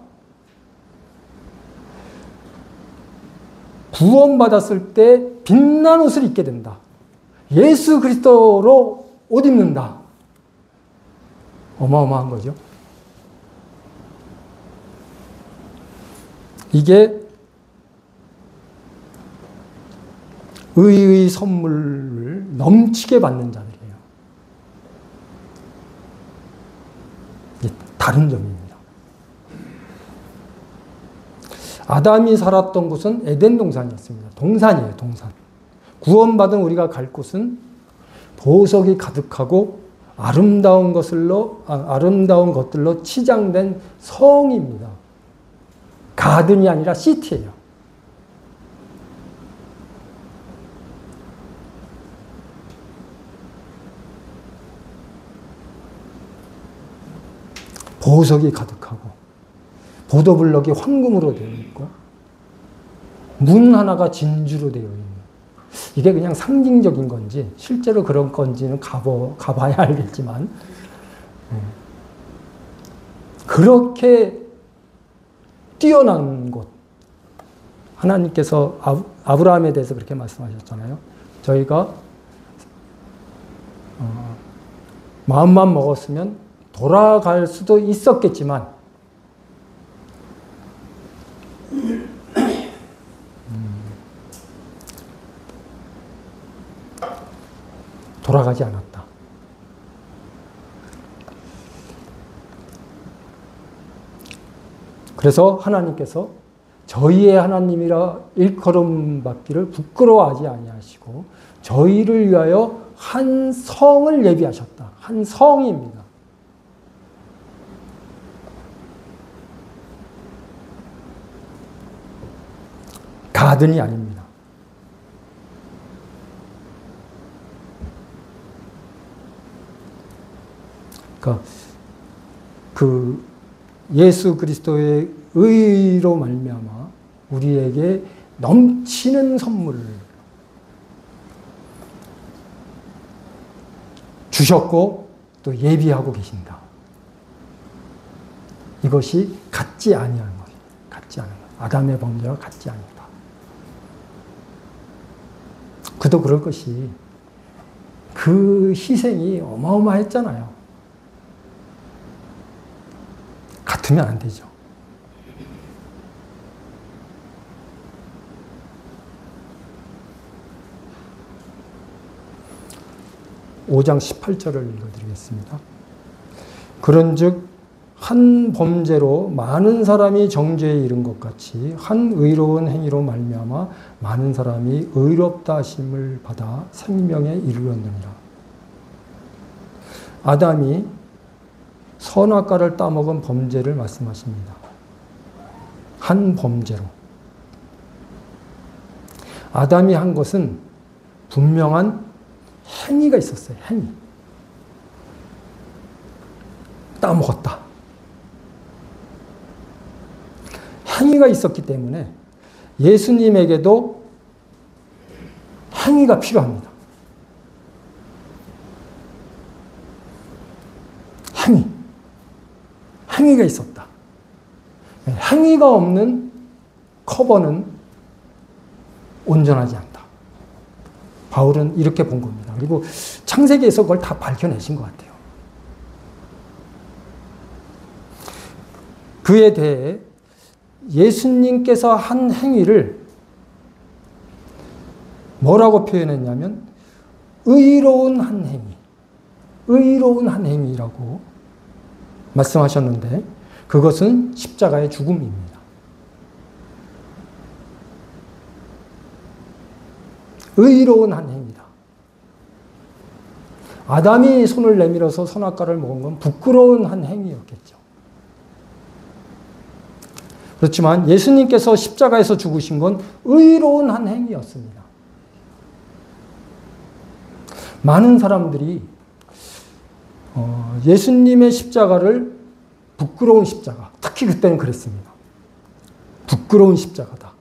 구원받았을 때 빛난 옷을 입게 된다. 예수 그리스도로 옷 입는다. 어마어마한 거죠. 이게 의의 선물을 넘치게 받는 자들이에요. 다른 점입니다. 아담이 살았던 곳은 에덴 동산이었습니다. 동산이에요, 동산. 구원받은 우리가 갈 곳은 보석이 가득하고 아름다운 것들로 치장된 성입니다. 가든이 아니라 시티예요. 보석이 가득하고 보도블럭이 황금으로 되어 있고 문 하나가 진주로 되어 있는, 이게 그냥 상징적인 건지 실제로 그런 건지는 가봐야 알겠지만 그렇게 뛰어난 곳, 하나님께서 아브라함에 대해서 그렇게 말씀하셨잖아요. 저희가 마음만 먹었으면 돌아갈 수도 있었겠지만 돌아가지 않았다. 그래서 하나님께서 저희의 하나님이라 일컬음 받기를 부끄러워하지 아니하시고 저희를 위하여 한 성을 예비하셨다. 한 성입니다. 나든이 아닙니다. 그러니까 그 예수 그리스도의 의로 말미암아 우리에게 넘치는 선물을 주셨고 또 예비하고 계신다. 이것이 같지 아니하는 것입니다. 같지 않은 것. 아담의 범죄와 같지 아니다. 그도 그럴 것이 그 희생이 어마어마했잖아요. 같으면 안 되죠. (5장 18절을) 읽어드리겠습니다. 그런즉 한 범죄로 많은 사람이 정죄에 이른 것 같이 한 의로운 행위로 말미암아 많은 사람이 의롭다 하심을 받아 생명에 이르렀느니라. 아담이 선악과를 따먹은 범죄를 말씀하십니다. 한 범죄로. 아담이 한 것은 분명한 행위가 있었어요. 행위. 따먹었다. 행위가 있었기 때문에 예수님에게도 행위가 필요합니다. 행위. 행위가 있었다. 행위가 없는 커버는 온전하지 않다. 바울은 이렇게 본 겁니다. 그리고 창세기에서 그걸 다 밝혀내신 것 같아요. 그에 대해 예수님께서 한 행위를 뭐라고 표현했냐면 의로운 한 행위, 의로운 한 행위라고 말씀하셨는데 그것은 십자가의 죽음입니다. 의로운 한 행위다. 아담이 손을 내밀어서 선악과를 먹은 건 부끄러운 한 행위였겠죠. 그렇지만 예수님께서 십자가에서 죽으신 건 의로운 한 행위였습니다. 많은 사람들이 예수님의 십자가를 부끄러운 십자가, 특히 그때는 그랬습니다. 부끄러운 십자가다.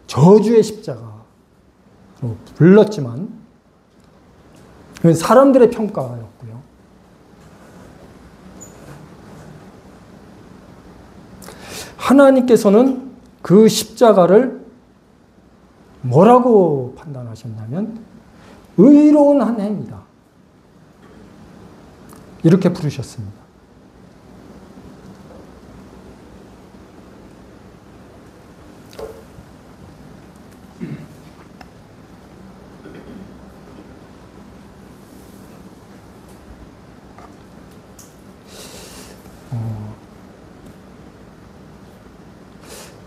저주의 십자가로 불렀지만 그건 사람들의 평가였고요. 하나님께서는 그 십자가를 뭐라고 판단하셨냐면 의로운 한 행위다. 이렇게 부르셨습니다.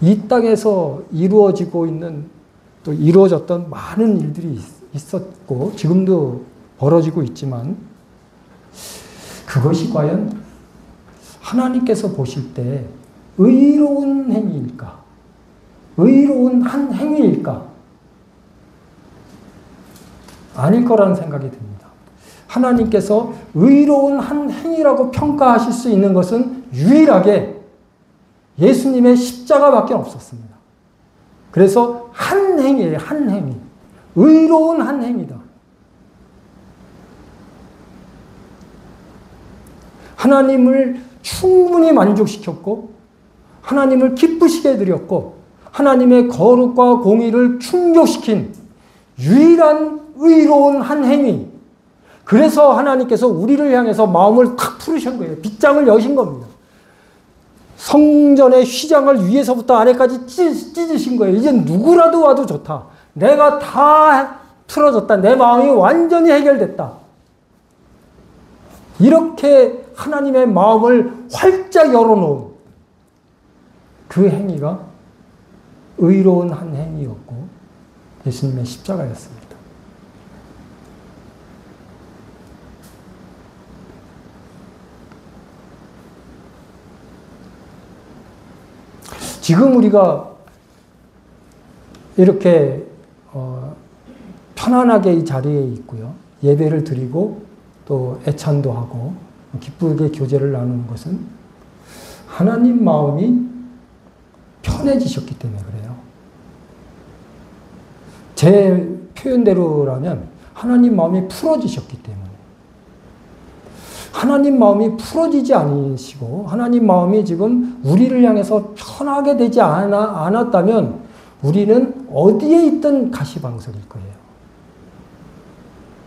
이 땅에서 이루어지고 있는 또 이루어졌던 많은 일들이 있었고 지금도 벌어지고 있지만 그것이 과연 하나님께서 보실 때 의로운 행위일까? 의로운 한 행위일까? 아닐 거라는 생각이 듭니다. 하나님께서 의로운 한 행위라고 평가하실 수 있는 것은 유일하게 예수님의 십자가밖에 없었습니다. 그래서 한 행위예요. 한 행위. 의로운 한 행위다. 하나님을 충분히 만족시켰고 하나님을 기쁘시게 해드렸고 하나님의 거룩과 공의를 충족시킨 유일한 의로운 한 행위. 그래서 하나님께서 우리를 향해서 마음을 탁 풀으신 거예요. 빗장을 여신 겁니다. 성전의 휘장을 위에서부터 아래까지 찢으신 거예요. 이제 누구라도 와도 좋다. 내가 다 틀어졌다. 내 마음이 완전히 해결됐다. 이렇게 하나님의 마음을 활짝 열어놓은 그 행위가 의로운 한 행위였고 예수님의 십자가였습니다. 지금 우리가 이렇게 편안하게 이 자리에 있고요. 예배를 드리고 또 애찬도 하고 기쁘게 교제를 나누는 것은 하나님 마음이 편해지셨기 때문에 그래요. 제 표현대로라면 하나님 마음이 풀어지셨기 때문에. 하나님 마음이 풀어지지 않으시고 하나님 마음이 지금 우리를 향해서 편하게 되지 않았다면 우리는 어디에 있든 가시방석일 거예요.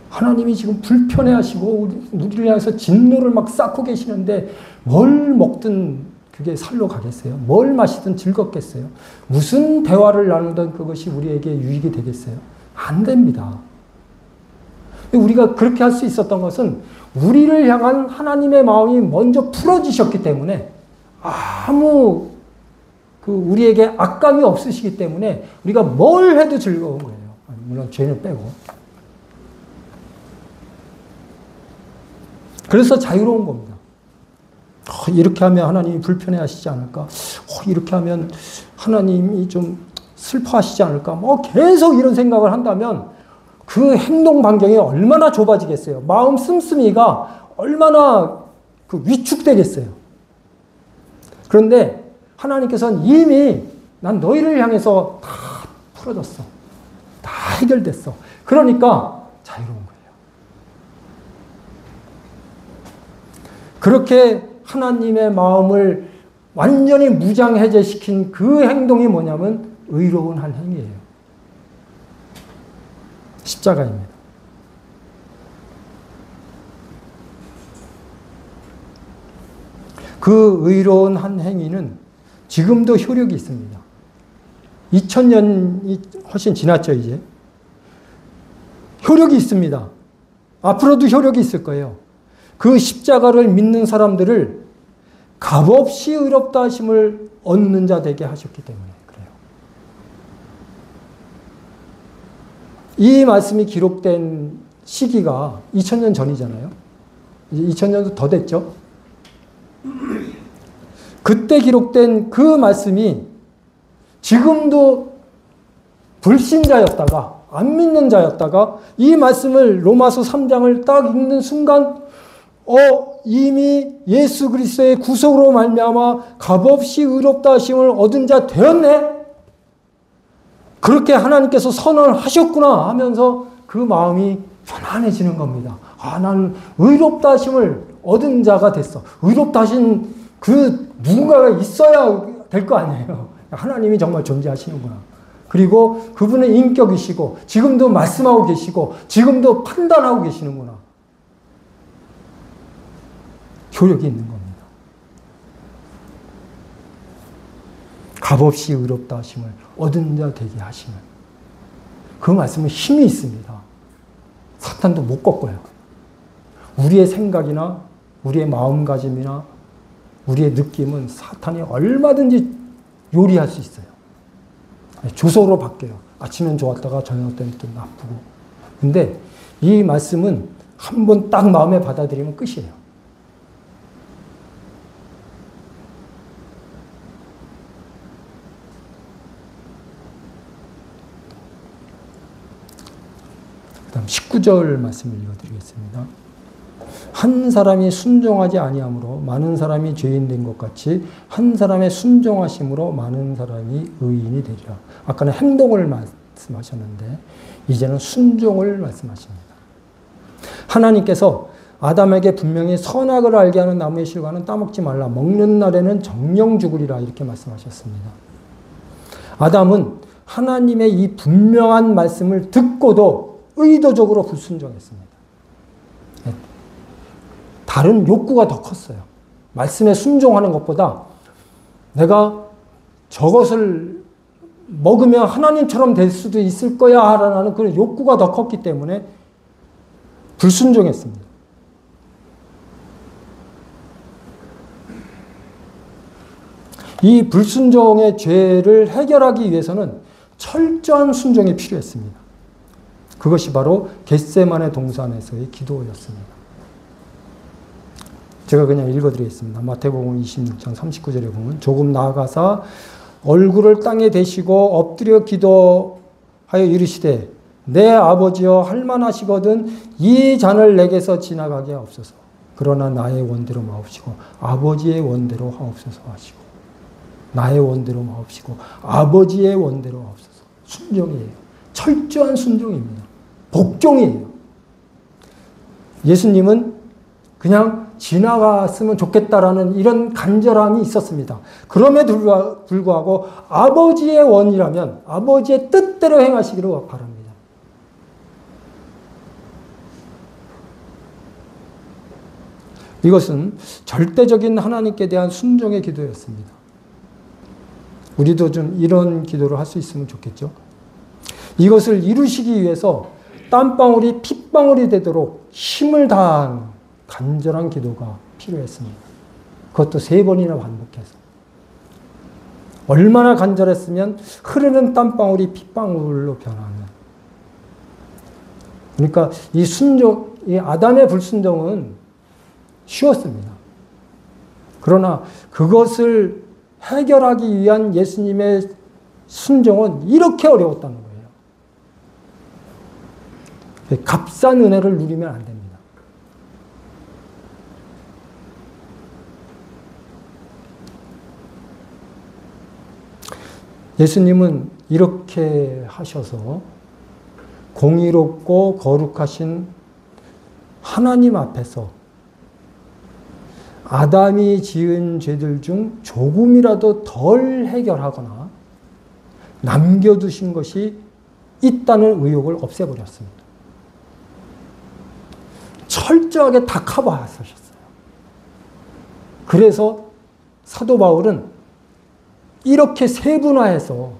하나님이 지금 불편해하시고 우리를 향해서 진노를 막 쌓고 계시는데 뭘 먹든 그게 살로 가겠어요? 뭘 마시든 즐겁겠어요? 무슨 대화를 나누든 그것이 우리에게 유익이 되겠어요? 안 됩니다. 우리가 그렇게 할 수 있었던 것은 우리를 향한 하나님의 마음이 먼저 풀어지셨기 때문에 아무 우리에게 악감이 없으시기 때문에 우리가 뭘 해도 즐거운 거예요. 물론 죄는 빼고. 그래서 자유로운 겁니다. 이렇게 하면 하나님이 불편해하시지 않을까? 이렇게 하면 하나님이 좀 슬퍼하시지 않을까? 뭐 계속 이런 생각을 한다면 그 행동 반경이 얼마나 좁아지겠어요. 마음 씀씀이가 얼마나 위축되겠어요. 그런데 하나님께서는 이미 난 너희를 향해서 다 풀어졌어. 다 해결됐어. 그러니까 자유로운 거예요. 그렇게 하나님의 마음을 완전히 무장해제시킨 그 행동이 뭐냐면 의로운 한 행위예요. 십자가입니다. 그 의로운 한 행위는 지금도 효력이 있습니다. 2000년이 훨씬 지났죠, 이제. 효력이 있습니다. 앞으로도 효력이 있을 거예요. 그 십자가를 믿는 사람들을 값없이 의롭다 하심을 얻는 자 되게 하셨기 때문에 그래요. 이 말씀이 기록된 시기가 2000년 전이잖아요. 이제 2000년도 더 됐죠. 그때 기록된 그 말씀이 지금도 불신자였다가 안 믿는 자였다가 이 말씀을 로마서 3장을 딱 읽는 순간 이미 예수 그리스도의 구속으로 말미암아 값없이 의롭다 하심을 얻은 자 되었네. 그렇게 하나님께서 선언을 하셨구나 하면서 그 마음이 편안해지는 겁니다. 나는 의롭다 하심을 얻은 자가 됐어. 의롭다 하신 그 누군가가 있어야 될 거 아니에요. 하나님이 정말 존재하시는구나. 그리고 그분은 인격이시고 지금도 말씀하고 계시고 지금도 판단하고 계시는구나. 효력이 있는 겁니다. 값없이 의롭다 하심을 얻은 자 되게 하시는 그 말씀은 힘이 있습니다. 사탄도 못 꺾어요. 우리의 생각이나 우리의 마음가짐이나 우리의 느낌은 사탄이 얼마든지 요리할 수 있어요. 조소로 바뀌어요. 아침엔 좋았다가 저녁 때는 또 나쁘고. 근데 이 말씀은 한번 딱 마음에 받아들이면 끝이에요. 그 다음 19절 말씀을 읽어드리겠습니다. 한 사람이 순종하지 아니함으로 많은 사람이 죄인 된 것 같이 한 사람의 순종하심으로 많은 사람이 의인이 되리라. 아까는 행동을 말씀하셨는데 이제는 순종을 말씀하십니다. 하나님께서 아담에게 분명히 선악을 알게 하는 나무의 실과는 따먹지 말라. 먹는 날에는 정령 죽으리라. 이렇게 말씀하셨습니다. 아담은 하나님의 이 분명한 말씀을 듣고도 의도적으로 불순종했습니다. 다른 욕구가 더 컸어요. 말씀에 순종하는 것보다 내가 저것을 먹으면 하나님처럼 될 수도 있을 거야 라는 그런 욕구가 더 컸기 때문에 불순종했습니다. 이 불순종의 죄를 해결하기 위해서는 철저한 순종이 필요했습니다. 그것이 바로 겟세마네 동산에서의 기도였습니다. 제가 그냥 읽어드리겠습니다. 마태복음 26장 39절에 보면 조금 나아가사 얼굴을 땅에 대시고 엎드려 기도 하여 이르시되 내 아버지여 할만하시거든 이 잔을 내게서 지나가게 하옵소서. 그러나 나의 원대로 마옵시고 아버지의 원대로 하옵소서 하시고 나의 원대로 마옵시고 아버지의 원대로 하옵소서. 순종이에요. 철저한 순종입니다. 복종이에요. 예수님은 그냥 지나갔으면 좋겠다라는 이런 간절함이 있었습니다. 그럼에도 불구하고 아버지의 원이라면 아버지의 뜻대로 행하시기를 바랍니다. 이것은 절대적인 하나님께 대한 순종의 기도였습니다. 우리도 좀 이런 기도를 할 수 있으면 좋겠죠. 이것을 이루시기 위해서 땀방울이 핏방울이 되도록 힘을 다한 간절한 기도가 필요했습니다. 그것도 3번이나 반복해서. 얼마나 간절했으면 흐르는 땀방울이 핏방울로 변하는. 그러니까 이 순종, 이 아담의 불순종은 쉬웠습니다. 그러나 그것을 해결하기 위한 예수님의 순종은 이렇게 어려웠다는 거예요. 값싼 은혜를 누리면 안 됩니다. 예수님은 이렇게 하셔서 공의롭고 거룩하신 하나님 앞에서 아담이 지은 죄들 중 조금이라도 덜 해결하거나 남겨두신 것이 있다는 의혹을 없애버렸습니다. 철저하게 다 커버하셨어요. 그래서 사도 바울은 이렇게 세분화해서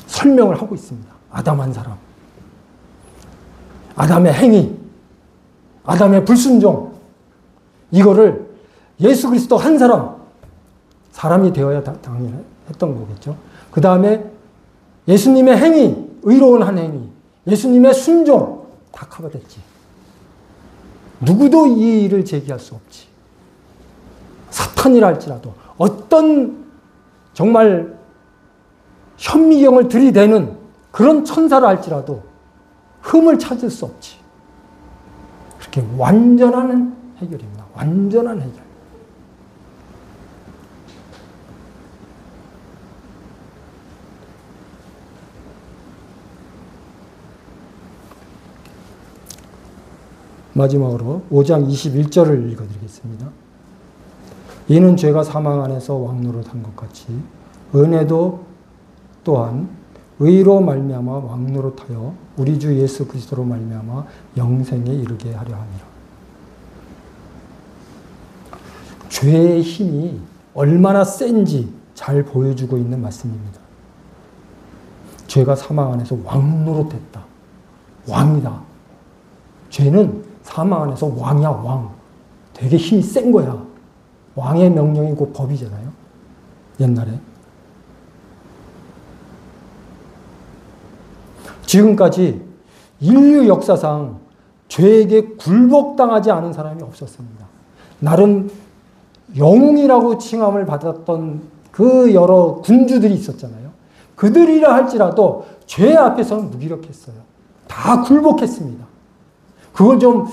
설명을 하고 있습니다. 아담 한 사람, 아담의 행위, 아담의 불순종, 이거를 예수 그리스도 한 사람, 사람이 되어야 당연히 했던 거겠죠. 그 다음에 예수님의 행위, 의로운 한 행위, 예수님의 순종, 다 커버됐지. 누구도 이 일을 제기할 수 없지. 사탄이라 할지라도 어떤 정말 현미경을 들이대는 그런 천사라 할지라도 흠을 찾을 수 없지. 그렇게 완전한 해결입니다. 완전한 해결. 마지막으로 5장 21절을 읽어드리겠습니다. 이는 죄가 사망 안에서 왕노릇한 것 같이 은혜도 또한 의로 말미암아 왕노릇하여 우리 주 예수 그리스도로 말미암아 영생에 이르게 하려 함이라. 죄의 힘이 얼마나 센지 잘 보여주고 있는 말씀입니다. 죄가 사망 안에서 왕노릇했다. 왕이다. 죄는 사망 안에서 왕이야, 왕. 되게 힘이 센 거야. 왕의 명령이 곧 법이잖아요. 옛날에. 지금까지 인류 역사상 죄에게 굴복당하지 않은 사람이 없었습니다. 나름 영웅이라고 칭함을 받았던 그 여러 군주들이 있었잖아요. 그들이라 할지라도 죄 앞에서는 무기력했어요. 다 굴복했습니다. 그걸 좀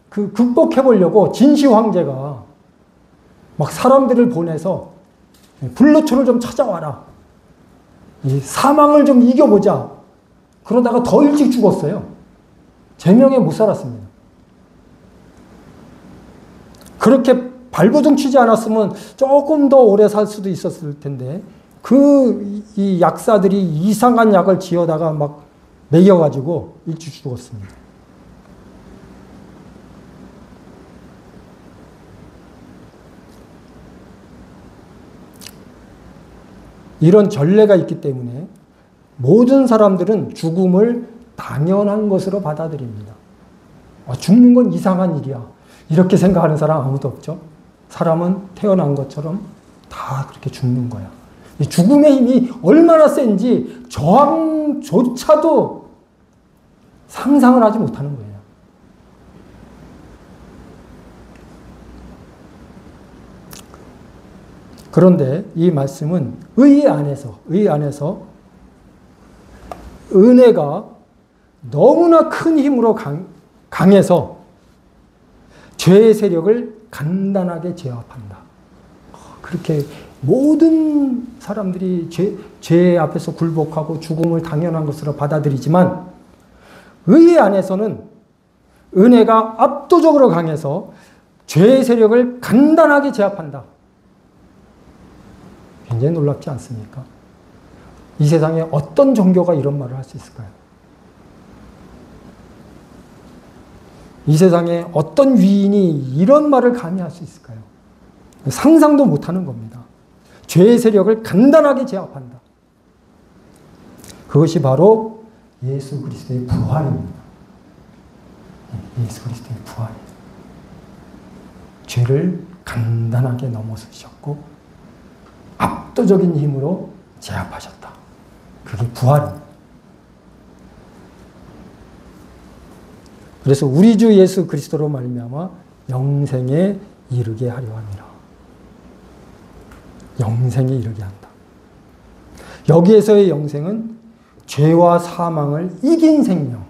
극복해 보려고 진시 황제가 막 사람들을 보내서 블루초를 좀 찾아와라. 이 사망을 좀 이겨보자. 그러다가 더 일찍 죽었어요. 제명에 못 살았습니다. 그렇게 발버둥 치지 않았으면 조금 더 오래 살 수도 있었을 텐데 이 약사들이 이상한 약을 지어다가 막 먹여가지고 일찍 죽었습니다. 이런 전례가 있기 때문에 모든 사람들은 죽음을 당연한 것으로 받아들입니다. 죽는 건 이상한 일이야. 이렇게 생각하는 사람 아무도 없죠. 사람은 태어난 것처럼 다 그렇게 죽는 거야. 이 죽음의 힘이 얼마나 센지 저항조차도 상상을 하지 못하는 거예요. 그런데 이 말씀은 의 안에서 은혜가 너무나 큰 힘으로 강해서 죄의 세력을 간단하게 제압한다. 그렇게 모든 사람들이 죄 앞에서 굴복하고 죽음을 당연한 것으로 받아들이지만 의의 안에서는 은혜가 압도적으로 강해서 죄의 세력을 간단하게 제압한다. 굉장히 놀랍지 않습니까? 이 세상에 어떤 종교가 이런 말을 할 수 있을까요? 이 세상에 어떤 위인이 이런 말을 감히 할 수 있을까요? 상상도 못하는 겁니다. 죄의 세력을 간단하게 제압한다. 그것이 바로 예수 그리스도의 부활입니다. 예수 그리스도의 부활이에요. 죄를 간단하게 넘어서셨고 압도적인 힘으로 제압하셨다. 그게 부활입니다. 그래서 우리 주 예수 그리스도로 말미암아 영생에 이르게 하려 함이라. 영생에 이르게 한다. 여기에서의 영생은 죄와 사망을 이긴 생명,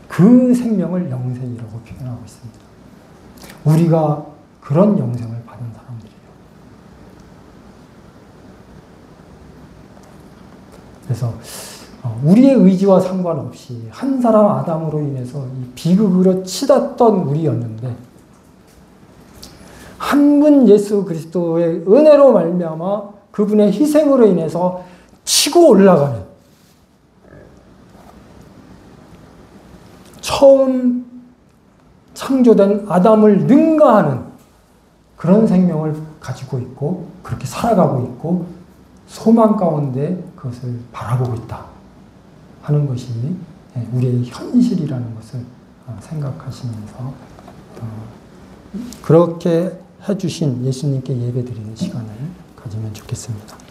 그 생명을 영생이라고 표현하고 있습니다. 우리가 그런 영생을 받은 사람들이에요. 그래서 우리의 의지와 상관없이 한 사람 아담으로 인해서 이 비극으로 치닫던 우리였는데 한 분 예수 그리스도의 은혜로 말미암아 그분의 희생으로 인해서 치고 올라가는 처음 창조된 아담을 능가하는 그런 생명을 가지고 있고 그렇게 살아가고 있고 소망 가운데 그것을 바라보고 있다 하는 것이 우리의 현실이라는 것을 생각하시면서 그렇게 해주신 예수님께 예배드리는 시간을 가지면 좋겠습니다.